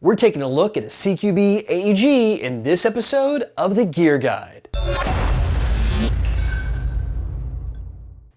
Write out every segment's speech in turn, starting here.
We're taking a look at a CQB AEG in this episode of the Gear Guide.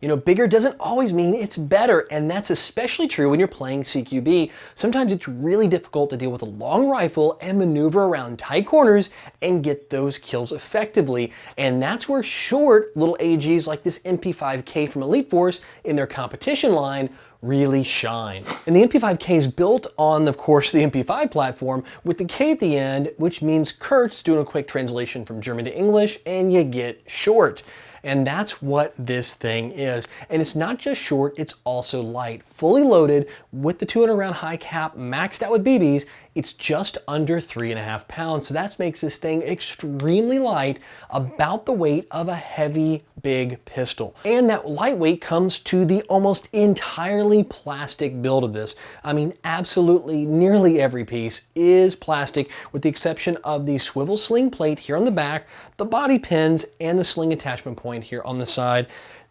You know, bigger doesn't always mean it's better, and that's especially true when you're playing CQB. Sometimes it's really difficult to deal with a long rifle and maneuver around tight corners and get those kills effectively. And that's where short little AEGs like this MP5K from Elite Force in their competition line really shine. And the MP5K is built on, of course, the MP5 platform with the K at the end, which means Kurtz, doing a quick translation from German to English, and you get short. And that's what this thing is. And it's not just short, it's also light. Fully loaded with the 200 round high cap maxed out with BBs, it's just under 3.5 pounds. So that makes this thing extremely light, about the weight of a heavy, big pistol. And that lightweight comes to the almost entirely plastic build of this. I mean, absolutely nearly every piece is plastic, with the exception of the swivel sling plate here on the back, the body pins, and the sling attachment point here on the side.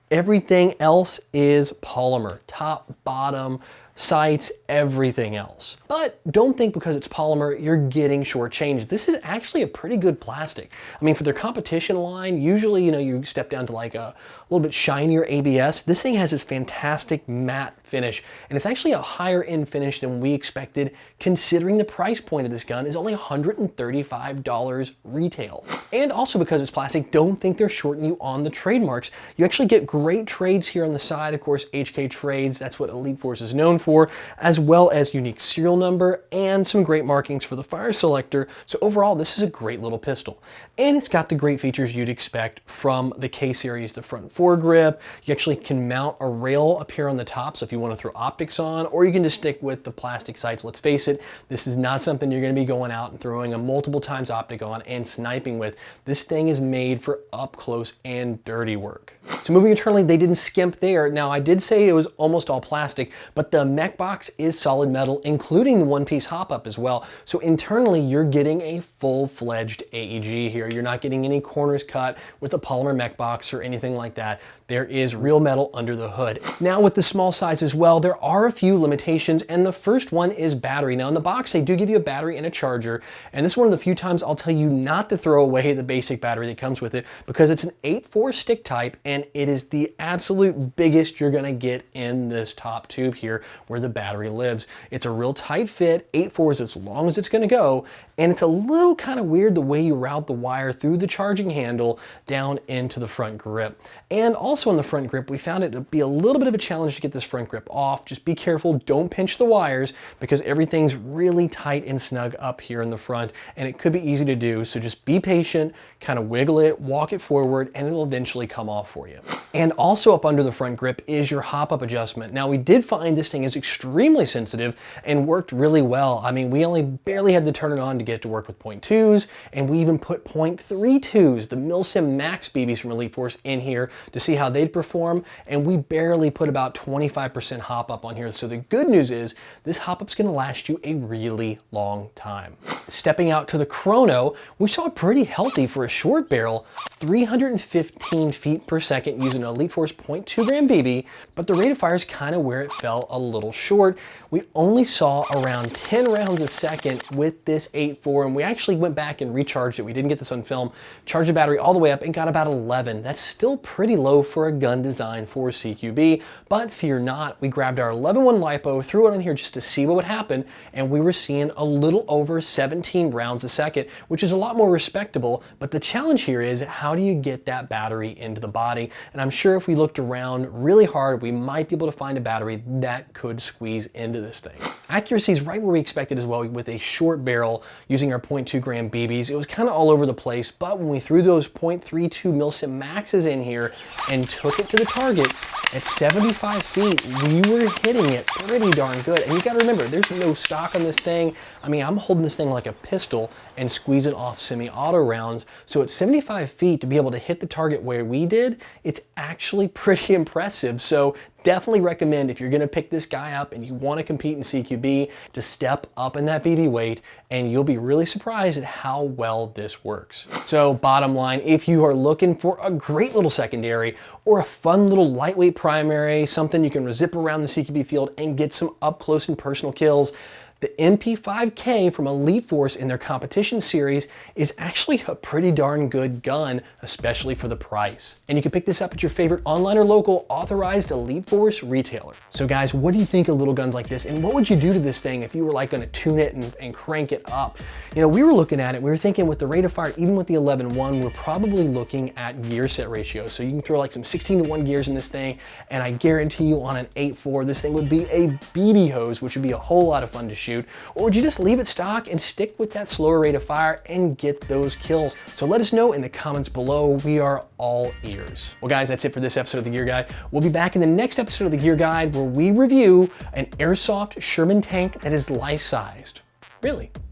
Everything else is polymer, top, bottom, sights, everything else. But don't think because it's polymer, you're getting shortchanged. This is actually a pretty good plastic. I mean, for their competition line, usually, you step down to like a little bit shinier ABS. This thing has this fantastic matte finish, and it's actually a higher end finish than we expected, considering the price point of this gun is only $135 retail. And also because it's plastic, don't think they're shorting you on the trademarks. You actually get great trades here on the side. Of course, HK trades, that's what Elite Force is known for, as well as unique serial number and some great markings for the fire selector. So overall, this is a great little pistol. And it's got the great features you'd expect from the K series, the front foregrip. You actually can mount a rail up here on the top, so if you want to throw optics on, or you can just stick with the plastic sights. Let's face it, this is not something you're going to be going out and throwing a multiple times optic on and sniping with. This thing is made for up close and dirty work. So moving internally, they didn't skimp there. Now, I did say it was almost all plastic, but the mech box is solid metal, including the one-piece hop-up as well. So internally, you're getting a full-fledged AEG here. You're not getting any corners cut with a polymer mech box or anything like that. There is real metal under the hood. Now, with the small size as well, there are a few limitations, and the first one is battery. Now, in the box, they do give you a battery and a charger, and this is one of the few times I'll tell you not to throw away the basic battery that comes with it, because it's an 8.4 stick type, and it is the absolute biggest you're gonna get in this top tube here where the battery lives. It's a real tight fit. 8.4 is as long as it's gonna go, and it's a little kind of weird the way you route the wire through the charging handle down into the front grip. And also in the front grip, we found it to be a little bit of a challenge to get this front grip off. Just be careful, don't pinch the wires, because everything's really tight and snug up here in the front, and it could be easy to do. So just be patient, kind of wiggle it, walk it forward, and it'll eventually come off for you. And also up under the front grip is your hop-up adjustment. Now, we did find this thing is extremely sensitive and worked really well. I mean, we only barely had to turn it on to get to work with 0.2s, and we even put 0.32s, the Milsim Max BBs from Elite Force, in here to see how they'd perform, and we barely put about 25% hop-up on here. So the good news is this hop-up's gonna last you a really long time. Stepping out to the Chrono, we saw it pretty healthy for a short barrel, 315 feet per second using an Elite Force 0.2 gram BB, but the rate of fire is kind of where it fell a little short. We only saw around 10 rounds a second with this 8.4, and we actually went back and recharged it. We didn't get this on film, charged the battery all the way up and got about 11. That's still pretty low for a gun designed for CQB, but fear not, we grabbed our 11.1 LiPo, threw it on here just to see what would happen, and we were seeing a little over 17 rounds a second, which is a lot more respectable. But the challenge here is, how do you get that battery into the body? And I'm sure if we looked around really hard, we might be able to find a battery that could squeeze into this thing. Accuracy is right where we expected as well with a short barrel using our 0.2 gram BBs. It was kind of all over the place, but when we threw those 0.32 Milsim Maxes in here and took it to the target at 75 feet, we were hitting it pretty darn good. And you gotta remember, there's no stock on this thing. I mean, I'm holding this thing like a pistol and squeezing off semi-auto rounds. So at 75 feet, to be able to hit the target where we did, it's actually pretty impressive. So definitely recommend, if you're gonna pick this guy up and you wanna compete in CQB, to step up in that BB weight, and you'll be really surprised at how well this works. So bottom line, if you are looking for a great little secondary or a fun little lightweight primary, something you can zip around the CQB field and get some up close and personal kills, The MP5K from Elite Force in their competition series is actually a pretty darn good gun, especially for the price. And you can pick this up at your favorite online or local authorized Elite Force retailer. So guys, what do you think of little guns like this? And what would you do to this thing if you were like gonna tune it and crank it up? You know, we were looking at it, we were thinking with the rate of fire, even with the 11-1, we're probably looking at gear set ratios. So you can throw like some 16-to-1 gears in this thing, and I guarantee you on an 8.4, this thing would be a BB hose, which would be a whole lot of fun to shoot. Or would you just leave it stock and stick with that slower rate of fire and get those kills? So let us know in the comments below. We are all ears. Well guys, that's it for this episode of the Gear Guide. We'll be back in the next episode of the Gear Guide where we review an Airsoft Sherman tank that is life-sized. Really.